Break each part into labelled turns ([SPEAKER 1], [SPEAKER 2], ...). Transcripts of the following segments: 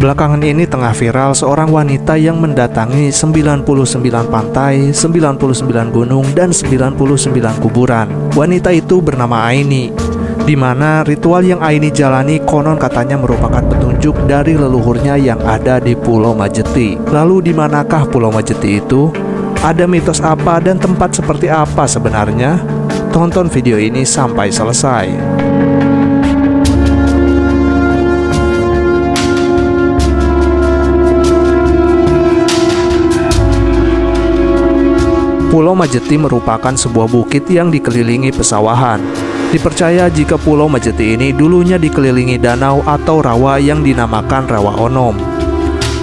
[SPEAKER 1] Belakangan ini tengah viral seorang wanita yang mendatangi 99 pantai, 99 gunung, dan 99 kuburan. Wanita itu bernama Aini, di mana ritual yang Aini jalani konon katanya merupakan petunjuk dari leluhurnya yang ada di Pulau Majeti. Lalu di manakah Pulau Majeti itu? Ada mitos apa dan tempat seperti apa sebenarnya? Tonton video ini sampai selesai. Pulau Majeti merupakan sebuah bukit yang dikelilingi pesawahan. Dipercaya jika Pulau Majeti ini dulunya dikelilingi danau atau rawa yang dinamakan Rawa Onom.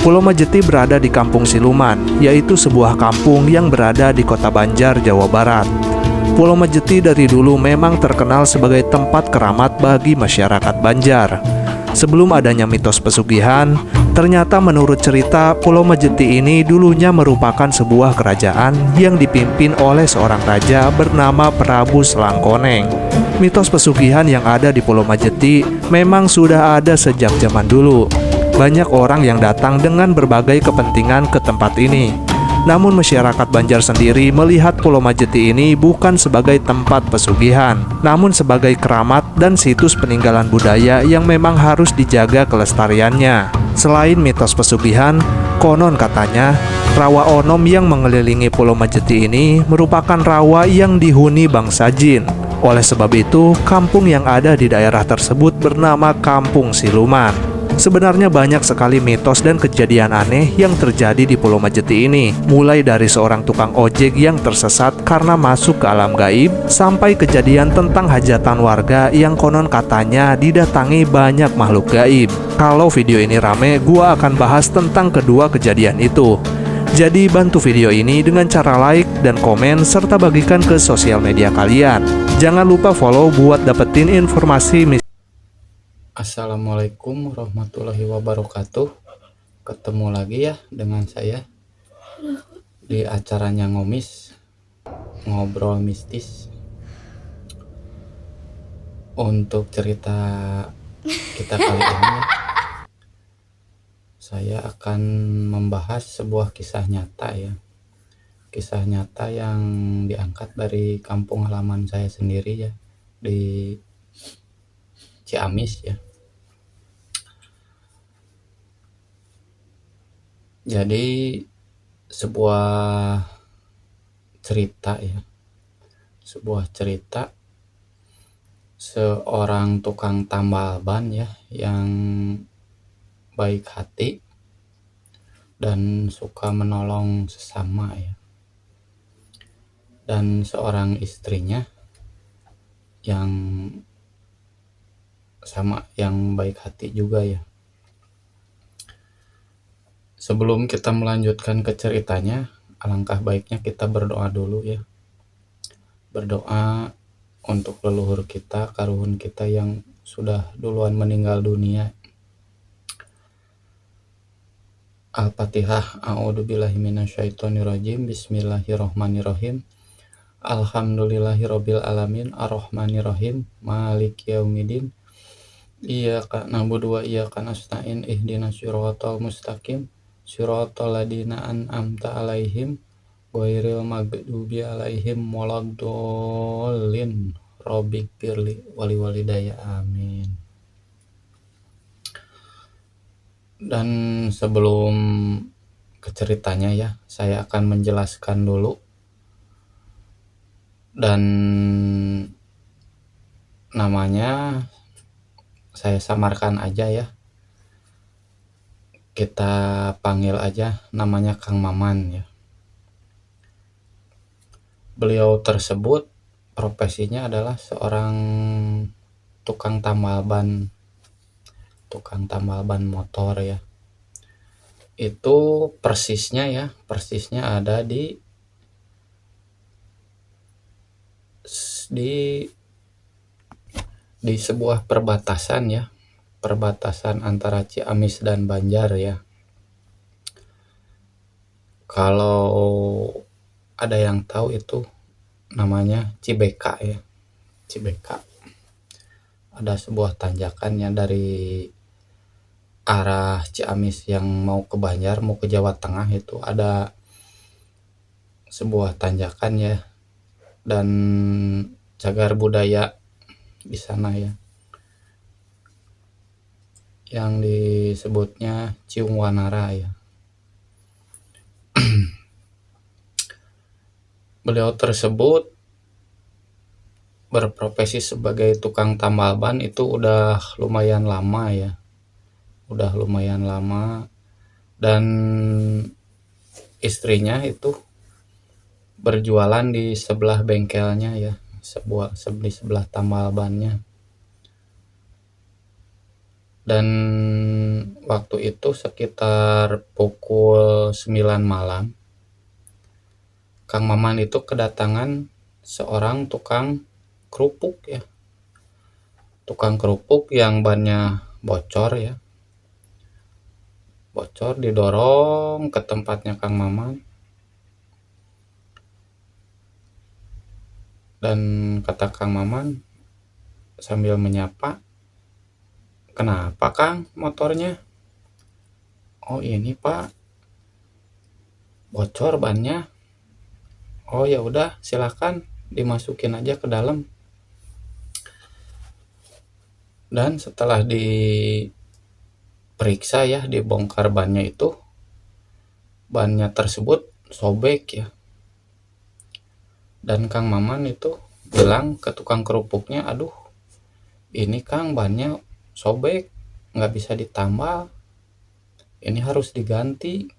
[SPEAKER 1] Pulau Majeti berada di Kampung Siluman, yaitu sebuah kampung yang berada di Kota Banjar, Jawa Barat. Pulau Majeti dari dulu memang terkenal sebagai tempat keramat bagi masyarakat Banjar. Sebelum adanya mitos pesugihan, ternyata menurut cerita Pulau Majeti ini dulunya merupakan sebuah kerajaan yang dipimpin oleh seorang raja bernama Prabu Selangkoneng. Mitos pesugihan yang ada di Pulau Majeti memang sudah ada sejak zaman dulu. Banyak orang yang datang dengan berbagai kepentingan ke tempat ini. Namun masyarakat Banjar sendiri melihat Pulau Majeti ini bukan sebagai tempat pesugihan, namun sebagai keramat dan situs peninggalan budaya yang memang harus dijaga kelestariannya. Selain mitos pesugihan, konon katanya Rawa Onom yang mengelilingi Pulau Majeti ini merupakan rawa yang dihuni bangsa jin. Oleh sebab itu, kampung yang ada di daerah tersebut bernama Kampung Siluman. Sebenarnya banyak sekali mitos dan kejadian aneh yang terjadi di Pulau Majeti ini, mulai dari seorang tukang ojek yang tersesat karena masuk ke alam gaib, sampai kejadian tentang hajatan warga yang konon katanya didatangi banyak makhluk gaib. Kalau video ini rame, gua akan bahas tentang kedua kejadian itu. Jadi bantu video ini dengan cara like dan komen serta bagikan ke sosial media kalian. Jangan lupa follow buat dapetin informasi.
[SPEAKER 2] Assalamualaikum warahmatullahi wabarakatuh. Ketemu lagi ya dengan saya di acaranya Ngomis, Ngobrol Mistis. Untuk cerita kita kali ini, saya akan membahas sebuah kisah nyata ya. Kisah nyata yang diangkat dari kampung halaman saya sendiri ya, di Ciamis ya. Jadi sebuah cerita ya, sebuah cerita seorang tukang tambal ban ya yang baik hati dan suka menolong sesama ya, dan seorang istrinya yang sama yang baik hati juga ya. Sebelum kita melanjutkan ke ceritanya, alangkah baiknya kita berdoa dulu ya. Berdoa untuk leluhur kita, karuhun kita yang sudah duluan meninggal dunia. Al-Fatihah. A'udzubillahi minasyaitonirrajim. Bismillahirrahmanirrahim. Alhamdulillahirabbil alamin, arrahmanirrahim, maliki yaumiddin. Iyyaka na'budu wa iyyaka nasta'in, ihdinas siratal mustaqim, siratal ladzina an'amta 'alaihim ghairil maghdubi 'alaihim waladdallin. Rabbighfirli wali walidayya, amin. Dan sebelum ke ceritanya ya, saya akan menjelaskan dulu dan namanya saya samarkan aja ya. Kita panggil aja namanya Kang Maman ya. Beliau tersebut profesinya adalah seorang tukang tambal ban motor ya. Itu persisnya ada di sebuah perbatasan ya, perbatasan antara Ciamis dan Banjar ya. Kalau ada yang tahu itu namanya Cibeka ya, Cibeka. Ada sebuah tanjakan ya dari arah Ciamis yang mau ke Banjar, mau ke Jawa Tengah itu ada sebuah tanjakan ya, dan cagar budaya di sana ya, yang disebutnya Ciung Wanara ya. Beliau tersebut berprofesi sebagai tukang tambal ban itu udah lumayan lama ya, udah lumayan lama, dan istrinya itu berjualan di sebelah bengkelnya ya, di sebelah tambal bannya. Dan waktu itu sekitar pukul 9 malam, Kang Maman itu kedatangan seorang tukang kerupuk ya. Tukang kerupuk yang bannya bocor ya. Bocor didorong ke tempatnya Kang Maman. Dan kata Kang Maman sambil menyapa, "Kenapa Kang motornya?" "Oh ini Pak, bocor bannya." "Oh ya udah silakan dimasukin aja ke dalam." Dan setelah diperiksa ya, dibongkar bannya itu, bannya tersebut sobek ya. Dan Kang Maman itu bilang ke tukang kerupuknya, "Aduh ini Kang bannya sobek, nggak bisa ditambal, ini harus diganti,"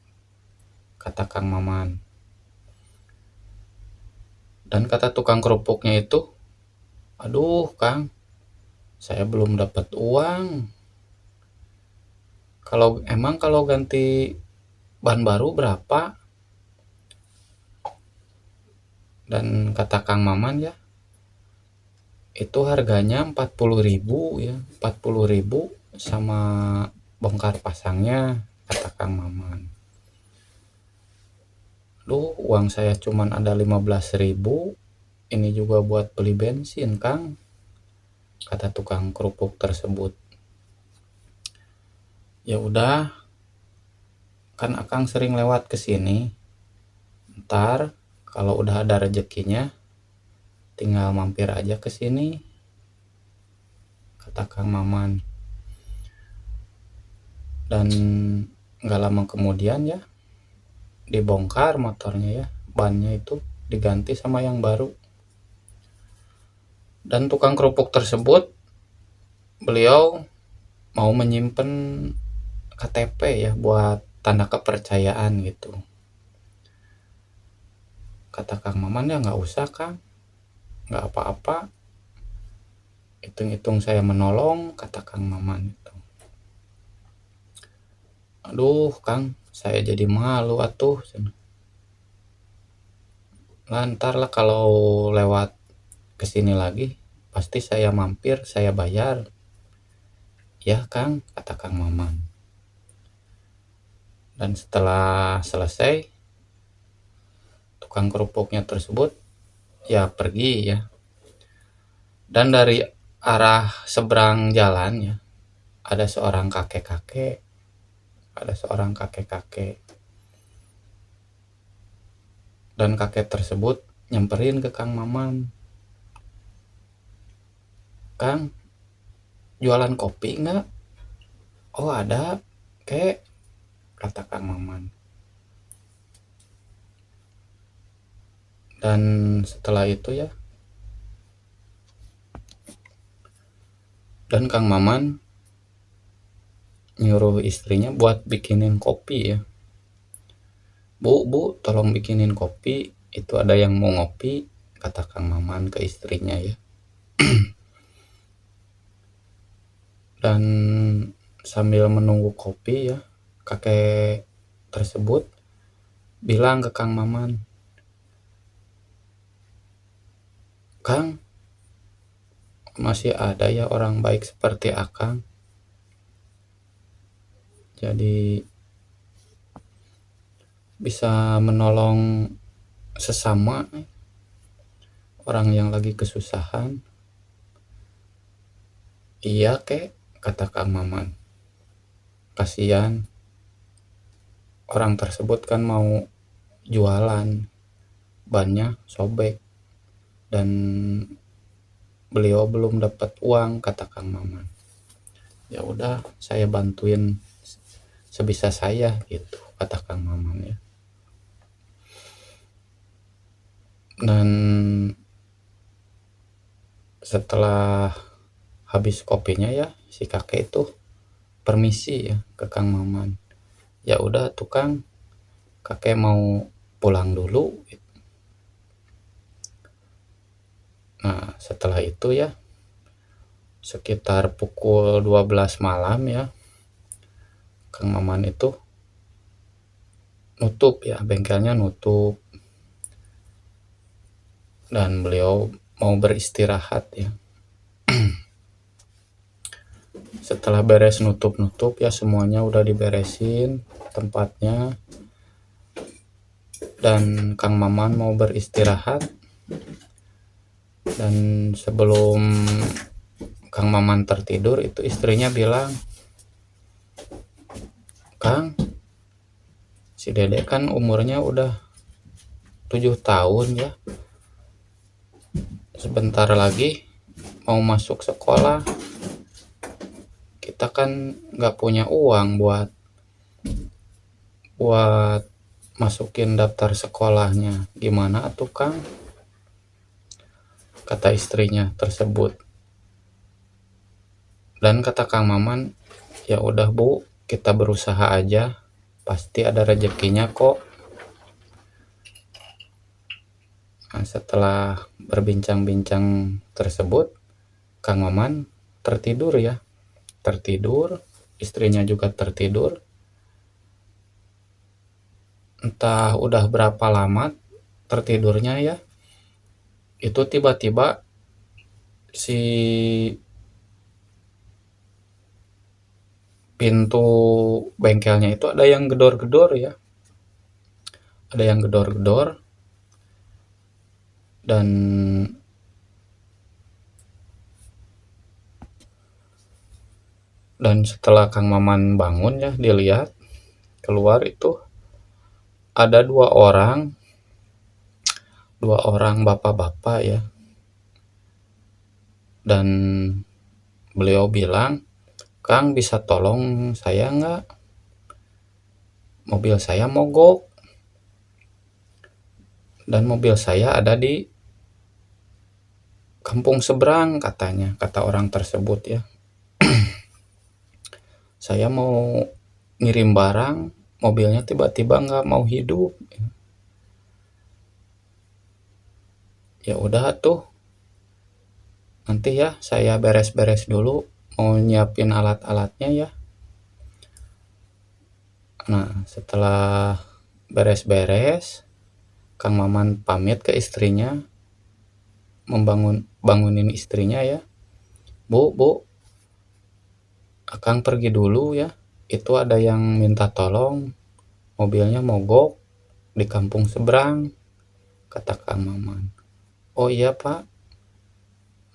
[SPEAKER 2] kata Kang Maman. Dan kata tukang kerupuknya itu, "Aduh Kang, saya belum dapat uang. Kalau ganti ban baru berapa?" Dan kata Kang Maman ya, itu harganya 40.000 ya, 40.000 sama bongkar pasangnya, kata Kang Maman. "Duh, uang saya cuman ada 15.000, ini juga buat beli bensin Kang," kata tukang kerupuk tersebut. "Ya udah, kan Akang sering lewat ke sini. Ntar kalau udah ada rezekinya tinggal mampir aja ke sini," kata Kang Maman. Dan nggak lama kemudian ya, dibongkar motornya ya, bannya itu diganti sama yang baru. Dan tukang kerupuk tersebut, beliau mau menyimpan KTP ya buat tanda kepercayaan gitu. Kata Kang Maman, "Ya nggak usah Kang, nggak apa-apa, hitung-hitung saya menolong," kata Kang Maman itu. "Aduh Kang, saya jadi malu atuh. Lantar lah kalau lewat kesini lagi, pasti saya mampir, saya bayar." "Ya Kang," kata Kang Maman. Dan setelah selesai, tukang kerupuknya tersebut ya pergi ya. Dan dari arah seberang jalan ya, ada seorang kakek-kakek, ada seorang kakek-kakek. Dan kakek tersebut nyamperin ke Kang Maman, "Kang, jualan kopi nggak?" "Oh ada, kek," kata Kang Maman. Dan setelah itu ya, dan Kang Maman nyuruh istrinya buat bikinin kopi ya. Bu, tolong bikinin kopi, itu ada yang mau ngopi," kata Kang Maman ke istrinya ya. Dan sambil menunggu kopi ya, kakek tersebut bilang ke Kang Maman, "Kang, masih ada ya orang baik seperti Akang. Jadi bisa menolong sesama orang yang lagi kesusahan." "Iya kek," kata Kang Maman. kasihan orang tersebut kan mau jualan, bannya sobek dan beliau belum dapat uang, kata Kang Maman. Ya udah, saya bantuin sebisa saya gitu, kata Kang Maman ya. Dan setelah habis kopinya ya, si kakek itu permisi ya ke Kang Maman. Ya udah tuh Kang, kakek mau pulang dulu. Nah, setelah itu ya, sekitar pukul 12 malam ya, Kang Maman itu nutup ya, bengkelnya nutup. Dan beliau mau beristirahat ya. Setelah beres nutup-nutup ya, semuanya udah diberesin tempatnya. Dan Kang Maman mau beristirahat. Dan sebelum Kang Maman tertidur itu istrinya bilang, Kang, si Dede kan umurnya udah 7 tahun ya. Sebentar lagi mau masuk sekolah. Kita kan nggak punya uang buat masukin daftar sekolahnya. Gimana atuh Kang? Kata istrinya tersebut. Dan kata Kang Maman, ya udah Bu, kita berusaha aja. Pasti ada rezekinya kok. Nah, setelah berbincang-bincang tersebut, Kang Maman tertidur ya. Tertidur, istrinya juga tertidur. Entah udah berapa lama tertidurnya ya. Itu tiba-tiba si pintu bengkelnya itu ada yang gedor-gedor ya. Ada yang gedor-gedor. Dan setelah Kang Maman bangun ya, dilihat keluar itu ada dua orang bapak-bapak ya. Dan beliau bilang, Kang bisa tolong saya nggak? Mobil saya mogok. Dan mobil saya ada di kampung seberang katanya, kata orang tersebut ya. Saya mau ngirim barang, mobilnya tiba-tiba nggak mau hidup. Ya udah tuh, nanti ya saya beres-beres dulu, mau nyiapin alat-alatnya ya. Nah, setelah beres-beres, Kang Maman pamit ke istrinya, bangunin istrinya ya. Bu, Akang pergi dulu ya. Itu ada yang minta tolong, mobilnya mogok di kampung seberang, kata Kang Maman. Oh iya Pak,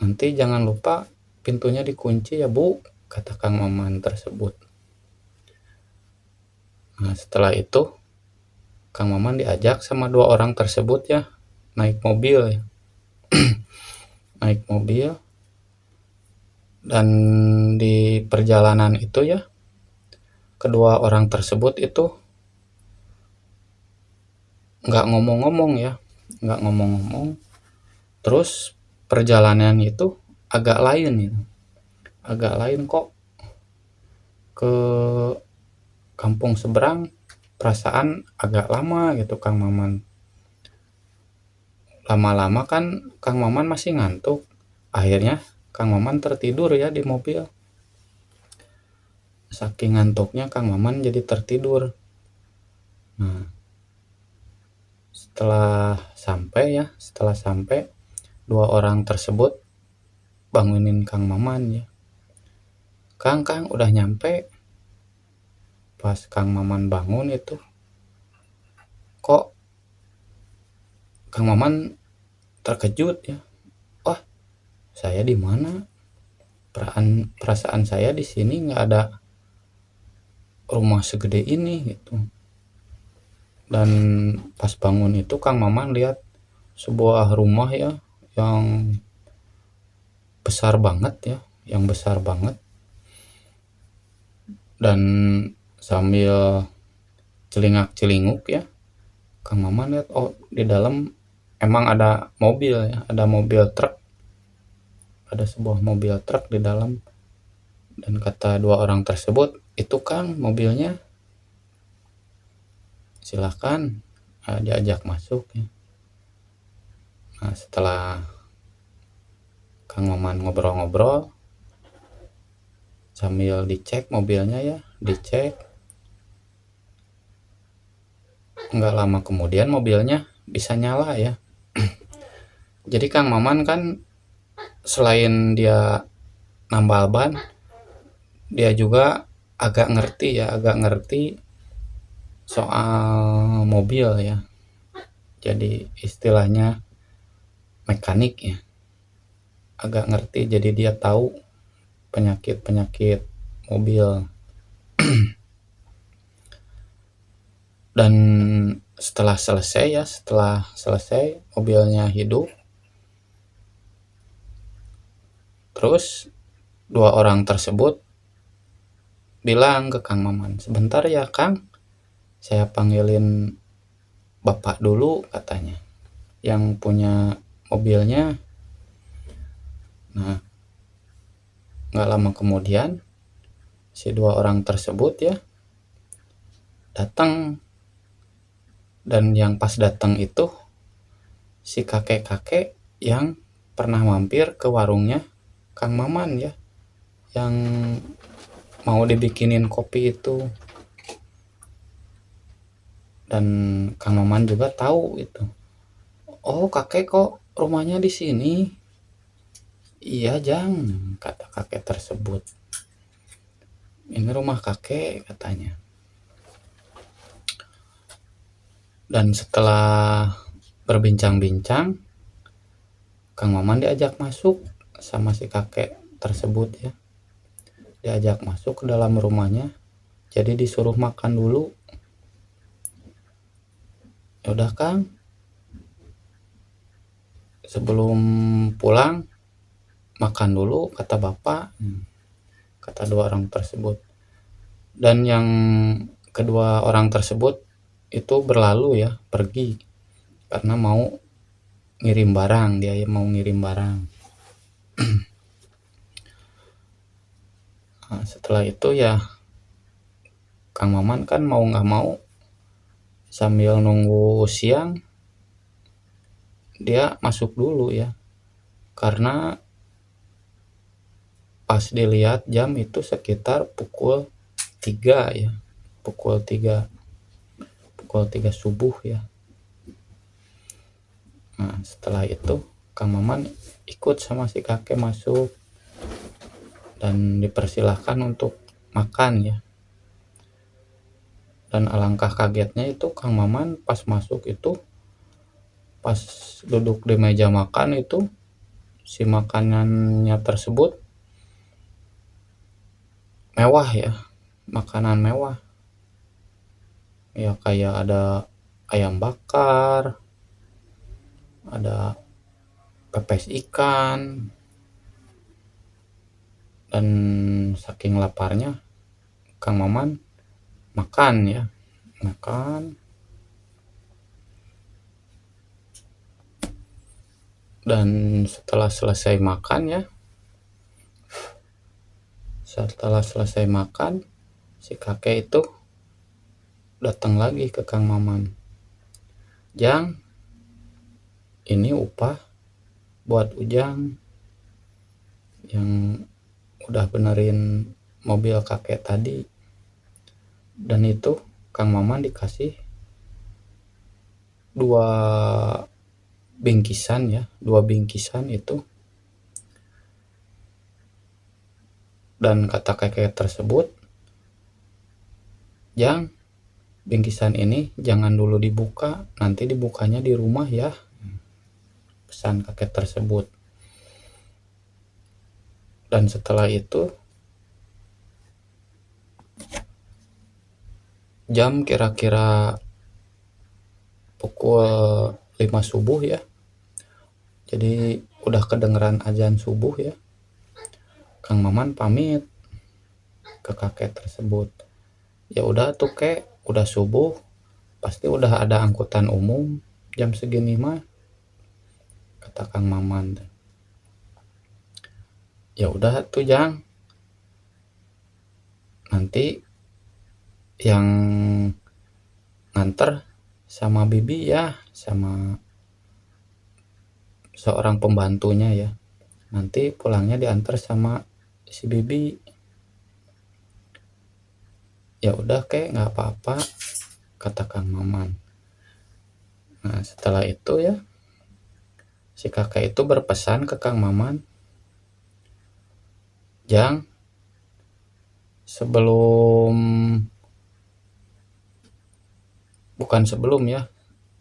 [SPEAKER 2] nanti jangan lupa pintunya dikunci ya Bu, kata Kang Maman tersebut. Nah, setelah itu Kang Maman diajak sama dua orang tersebut ya, naik mobil ya. Naik mobil. Dan di perjalanan itu ya, kedua orang tersebut itu nggak ngomong-ngomong ya, nggak ngomong-ngomong. Terus perjalanan itu agak lain kok ke kampung seberang. Perasaan agak lama gitu Kang Maman. Lama-lama kan Kang Maman masih ngantuk. Akhirnya Kang Maman tertidur ya di mobil. Saking ngantuknya Kang Maman jadi tertidur. Nah, setelah sampai dua orang tersebut bangunin Kang Maman ya. Kang udah nyampe. Pas Kang Maman bangun itu, kok Kang Maman terkejut ya. Wah, saya di mana? Perasaan saya di sini nggak ada rumah segede ini gitu. Dan pas bangun itu Kang Maman lihat sebuah rumah ya yang besar banget ya, yang besar banget. Dan sambil celingak-celinguk ya, Kang Maman lihat oh di dalam emang ada mobil ya, ada mobil truk, ada sebuah mobil truk di dalam. Dan kata dua orang tersebut, itu Kang mobilnya, silakan. Diajak masuk ya. Nah, setelah Kang Maman ngobrol-ngobrol sambil dicek mobilnya ya, dicek. Nggak lama kemudian mobilnya bisa nyala ya. Jadi Kang Maman kan selain dia nambal ban, dia juga agak ngerti soal mobil ya. Jadi istilahnya mekanik ya. Agak ngerti, jadi dia tahu penyakit-penyakit mobil. Dan setelah selesai mobilnya hidup, terus dua orang tersebut bilang ke Kang Maman, sebentar ya Kang, saya panggilin bapak dulu katanya, yang punya mobilnya. Nah, nggak lama kemudian si dua orang tersebut ya datang. Dan yang pas datang itu si kakek-kakek yang pernah mampir ke warungnya Kang Maman ya, yang mau dibikinin kopi itu. Dan Kang Maman juga tahu itu. Oh, kakek kok rumahnya di sini? Iya, Jang, kata kakek tersebut. Ini rumah kakek katanya. Dan setelah berbincang-bincang, Kang Maman diajak masuk sama si kakek tersebut ya. Diajak masuk ke dalam rumahnya. Jadi disuruh makan dulu. Ya udah Kang, sebelum pulang makan dulu kata bapak, kata dua orang tersebut. Dan yang kedua orang tersebut itu berlalu ya, pergi karena mau ngirim barang, dia mau ngirim barang. Nah, setelah itu ya Kang Maman kan mau nggak mau sambil nunggu siang dia masuk dulu ya, karena pas dilihat jam itu sekitar pukul 3 ya, pukul 3 subuh ya. Nah, setelah itu Kang Maman ikut sama si kakek masuk dan dipersilahkan untuk makan ya. Dan alangkah kagetnya itu Kang Maman pas masuk itu, pas duduk di meja makan itu, si makanannya tersebut mewah ya, makanan mewah. Ya kayak ada ayam bakar, ada pepes ikan. Dan saking laparnya Kang Maman makan ya, makan. Dan setelah selesai makan si kakek itu datang lagi ke Kang Maman. Jang, ini upah buat Ujang yang udah benerin mobil kakek tadi. Dan itu Kang Maman dikasih dua bingkisan itu. Dan kata kakek tersebut, Jang, bingkisan ini jangan dulu dibuka, nanti dibukanya di rumah ya, pesan kakek tersebut. Dan setelah itu jam kira-kira pukul 5 subuh ya. Jadi udah kedengeran azan subuh ya. Kang Maman pamit ke kakek tersebut. Ya udah tuh kek, udah subuh, pasti udah ada angkutan umum jam segini mah, kata Kang Maman. Ya udah tuh Jang, nanti yang nganter sama bibi ya, sama seorang pembantunya ya. Nanti pulangnya diantar sama si bibi. Ya udah kek, nggak apa-apa, kata Kang Maman. Nah setelah itu ya, si kakek itu berpesan ke Kang Maman, Jang, bukan sebelum ya,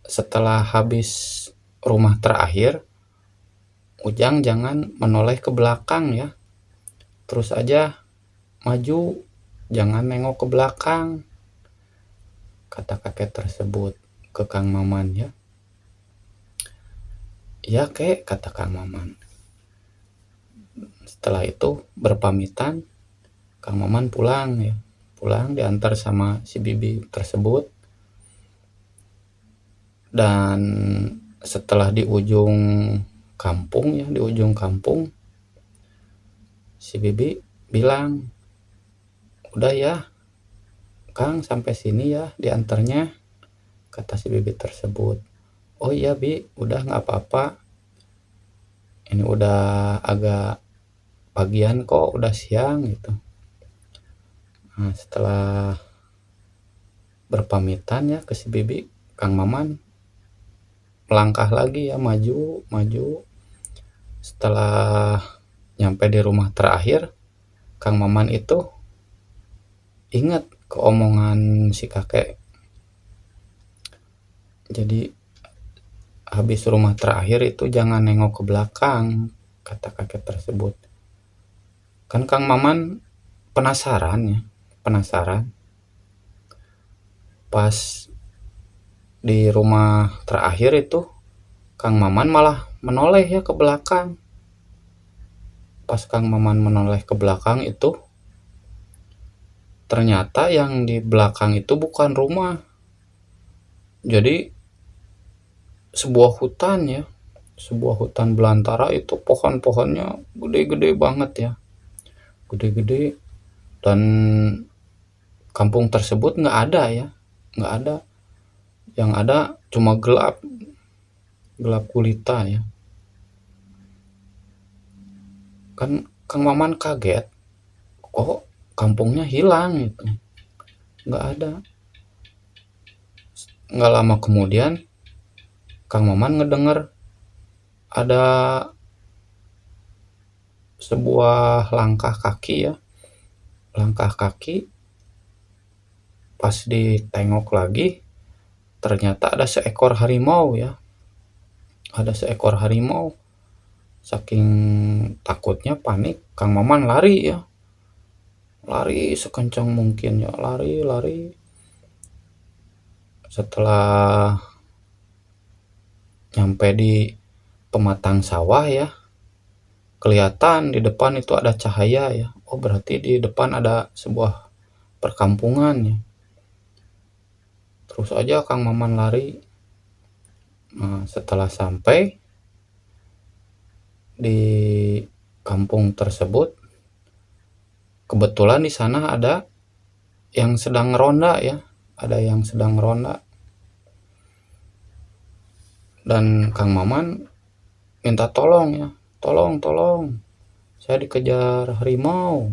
[SPEAKER 2] setelah habis rumah terakhir, Ujang jangan menoleh ke belakang ya. Terus aja maju, jangan nengok ke belakang, kata kakek tersebut ke Kang Maman ya. Iya kek, kata Kang Maman. Setelah itu berpamitan, Kang Maman pulang ya. Pulang diantar sama si bibi tersebut. Dan setelah di ujung kampung ya, di ujung kampung, si bibi bilang, udah ya Kang, sampai sini ya diantarnya, kata si bibi tersebut. Oh iya bi, udah nggak apa-apa, ini udah agak pagian kok, udah siang gitu. Nah, setelah berpamitan ya ke si bibi, Kang Maman melangkah lagi ya, maju maju. Setelah nyampe di rumah terakhir, Kang Maman itu ingat keomongan si kakek. Jadi habis rumah terakhir itu jangan nengok ke belakang, kata kakek tersebut. Kan Kang Maman penasaran ya, penasaran. Pas di rumah terakhir itu, Kang Maman malah menoleh ya ke belakang. Pas Kang Maman menoleh ke belakang itu, ternyata yang di belakang itu bukan rumah. Jadi sebuah hutan ya, sebuah hutan belantara itu pohon-pohonnya gede-gede banget ya, gede-gede. Dan kampung tersebut nggak ada ya, nggak ada. Yang ada cuma gelap, gelap gulita ya. Kan Kang Maman kaget, kok kampungnya hilang gitu, nggak ada. Nggak lama kemudian Kang Maman ngedenger ada sebuah langkah kaki ya, langkah kaki. Pas ditengok lagi, ternyata ada seekor harimau ya, ada seekor harimau. Saking takutnya panik, Kang Maman lari ya, lari sekencang mungkin ya, lari. Setelah nyampe di pematang sawah ya, kelihatan di depan itu ada cahaya ya. Oh berarti di depan ada sebuah perkampungan ya. Terus aja Kang Maman lari. Nah, setelah sampai di kampung tersebut, kebetulan di sana ada yang sedang ronda ya, ada yang sedang ronda. Dan Kang Maman minta tolong ya, tolong, saya dikejar harimau.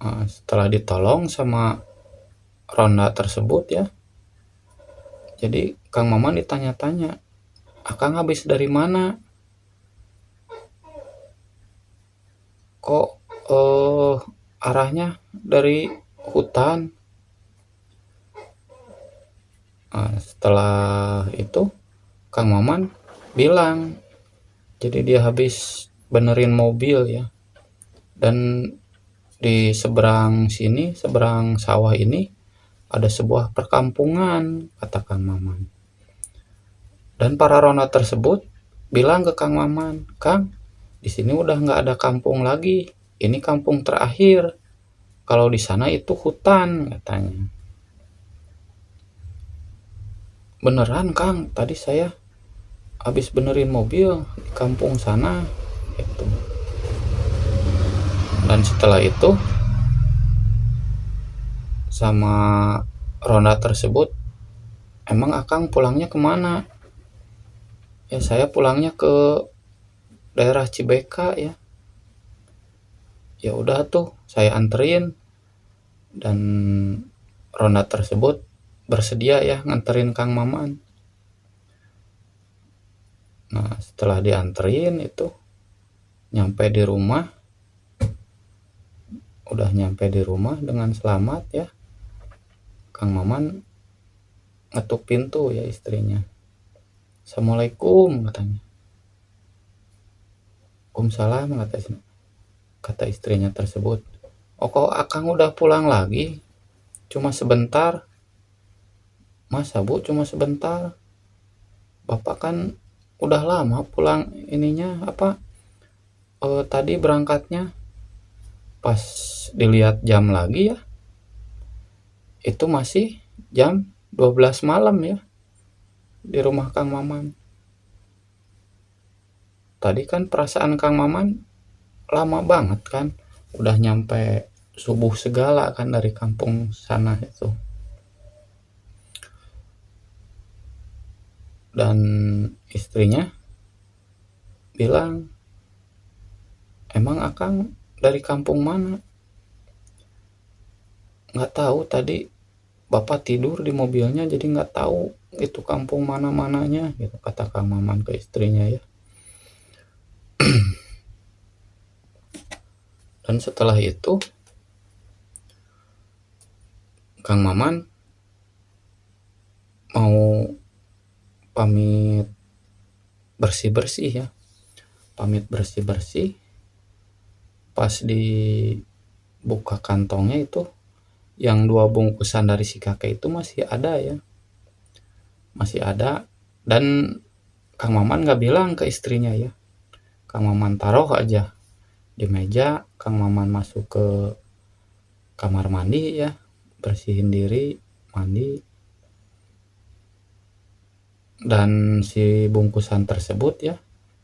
[SPEAKER 2] Nah, setelah ditolong sama ronda tersebut ya, jadi Kang Maman ditanya-tanya, Akang habis dari mana? Kok arahnya dari hutan? Nah, setelah itu Kang Maman bilang, jadi dia habis benerin mobil ya, dan di seberang sini, seberang sawah ini ada sebuah perkampungan, kata Kang Maman. Dan para ronda tersebut bilang ke Kang Maman, Kang, di sini udah nggak ada kampung lagi, ini kampung terakhir. Kalau di sana itu hutan, katanya. Beneran Kang, tadi saya habis benerin mobil di kampung sana, gitu. Dan setelah itu sama ronda tersebut, emang Akang pulangnya kemana? Ya saya pulangnya ke daerah Cibeka ya. Ya udah tuh, saya anterin, dan ronda tersebut bersedia ya nganterin Kang Maman. Nah setelah dianterin itu, nyampe di rumah, udah nyampe di rumah dengan selamat ya, Kang Maman ngetuk pintu ya istrinya. Assalamualaikum, katanya. Waalaikumsalam, kata istrinya tersebut. Oh kok Akang udah pulang lagi? Cuma sebentar. Masa Bu cuma sebentar? Bapak kan udah lama pulang ininya tadi berangkatnya. Pas dilihat jam lagi ya, itu masih jam 12 malam ya di rumah Kang Maman. Tadi kan perasaan Kang Maman lama banget kan, udah nyampe subuh segala kan dari kampung sana itu. Dan istrinya bilang, emang Akang dari kampung mana? Nggak tahu, tadi Bapak tidur di mobilnya jadi nggak tahu itu kampung mana-mananya gitu, kata Kang Maman ke istrinya ya. Dan setelah itu Kang Maman mau pamit bersih-bersih ya. Pamit bersih-bersih, pas dibuka kantongnya itu, yang 2 bungkusan dari si kakek itu masih ada ya. Masih ada, dan Kang Maman nggak bilang ke istrinya ya. Kang Maman taruh aja di meja, Kang Maman masuk ke kamar mandi ya, bersihin diri, mandi. Dan si bungkusan tersebut ya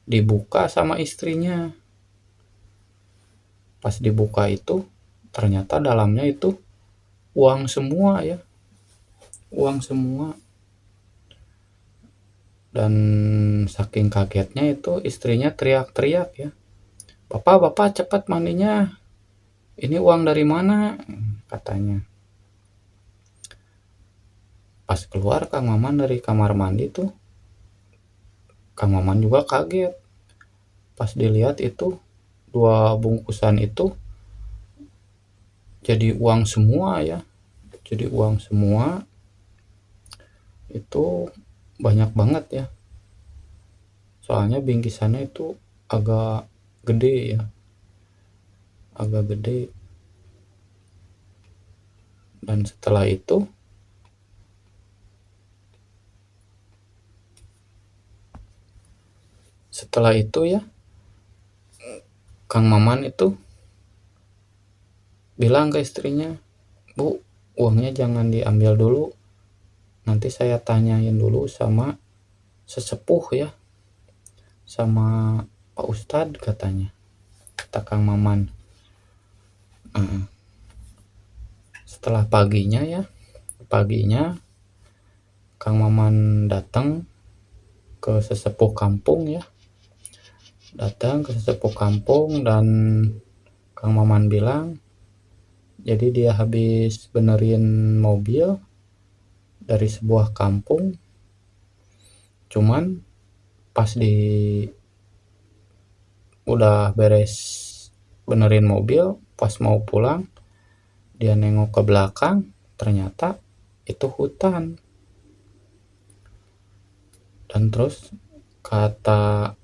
[SPEAKER 2] dibuka sama istrinya. Pas dibuka itu ternyata dalamnya itu uang semua ya. Uang semua. Dan saking kagetnya itu istrinya teriak-teriak ya. Bapak cepat mandinya. Ini uang dari mana? Katanya. Pas keluar Kang Maman dari kamar mandi tuh, Kang Maman juga kaget. Pas dilihat itu 2 bungkusan itu jadi uang semua ya. Jadi uang semua itu banyak banget ya. Soalnya bingkisannya itu agak gede ya. Agak gede. Dan setelah itu ya Kang Maman itu bilang ke istrinya, Bu, uangnya jangan diambil dulu, nanti saya tanyain dulu sama sesepuh ya, sama Pak Ustadz, katanya, kata Kang Maman. Setelah paginya Kang Maman datang ke sesepuh kampung ya, dan Kang Maman bilang, jadi dia habis benerin mobil dari sebuah kampung, cuman pas udah beres benerin mobil, pas mau pulang, dia nengok ke belakang, ternyata itu hutan. Dan terus kata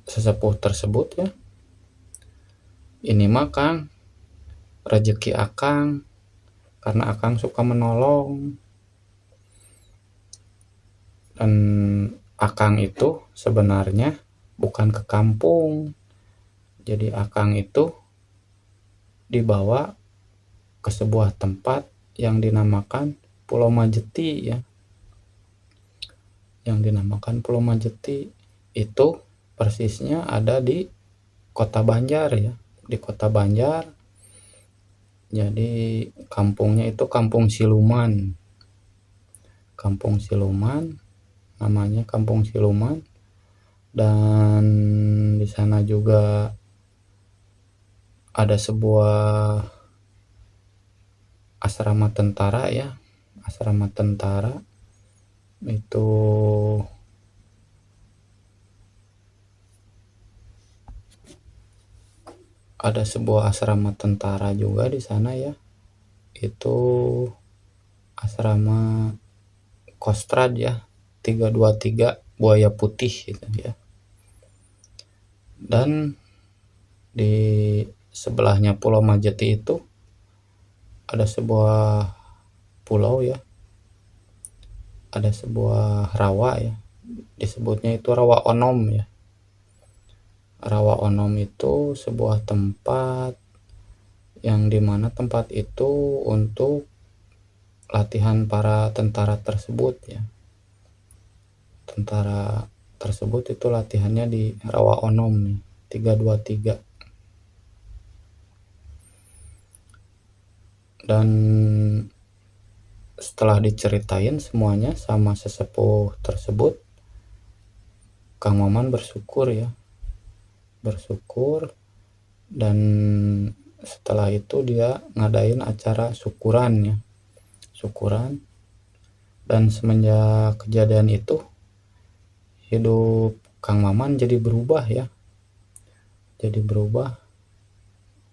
[SPEAKER 2] sesepuh tersebut ya, ini mah Kang rezeki akang, karena akang suka menolong. Dan akang itu sebenarnya bukan ke kampung, jadi akang itu dibawa ke sebuah tempat yang dinamakan Pulau Majeti ya. Yang dinamakan Pulau Majeti itu persisnya ada di Kota Banjar ya, di Kota Banjar. Jadi kampungnya itu Kampung Siluman. Kampung Siluman, namanya Kampung Siluman. Dan di sana juga ada sebuah asrama tentara ya. Asrama tentara itu ada sebuah asrama tentara juga di sana ya. Itu asrama Kostrad ya, 323 Buaya Putih gitu ya. Dan di sebelahnya Pulau Majeti itu ada sebuah pulau ya, ada sebuah rawa ya, disebutnya itu Rawa Onom ya. Rawa Onom itu sebuah tempat yang dimana tempat itu untuk latihan para tentara tersebut ya. Tentara tersebut itu latihannya di Rawa Onom 323. Dan setelah diceritain semuanya sama sesepuh tersebut, Kang Maman bersyukur ya, bersyukur. Dan setelah itu dia ngadain acara syukuran ya, syukuran. Dan semenjak kejadian itu hidup Kang Maman jadi berubah ya, jadi berubah,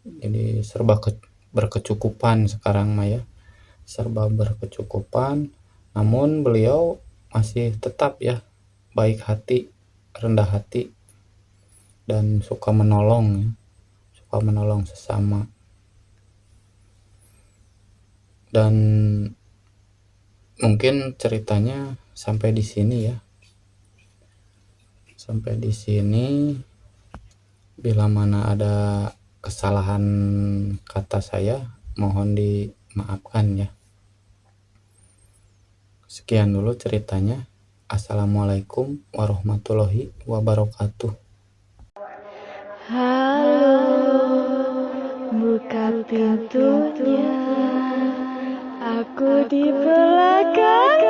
[SPEAKER 2] jadi serba berkecukupan sekarang mah ya, serba berkecukupan. Namun beliau masih tetap ya baik hati, rendah hati, dan suka menolong ya, suka menolong sesama. Dan mungkin ceritanya sampai di sini ya, sampai di sini. Bila mana ada kesalahan kata saya, mohon dimaafkan ya. Sekian dulu ceritanya. Assalamualaikum warahmatullahi wabarakatuh.
[SPEAKER 3] Halo, buka pintunya. Aku di belakang.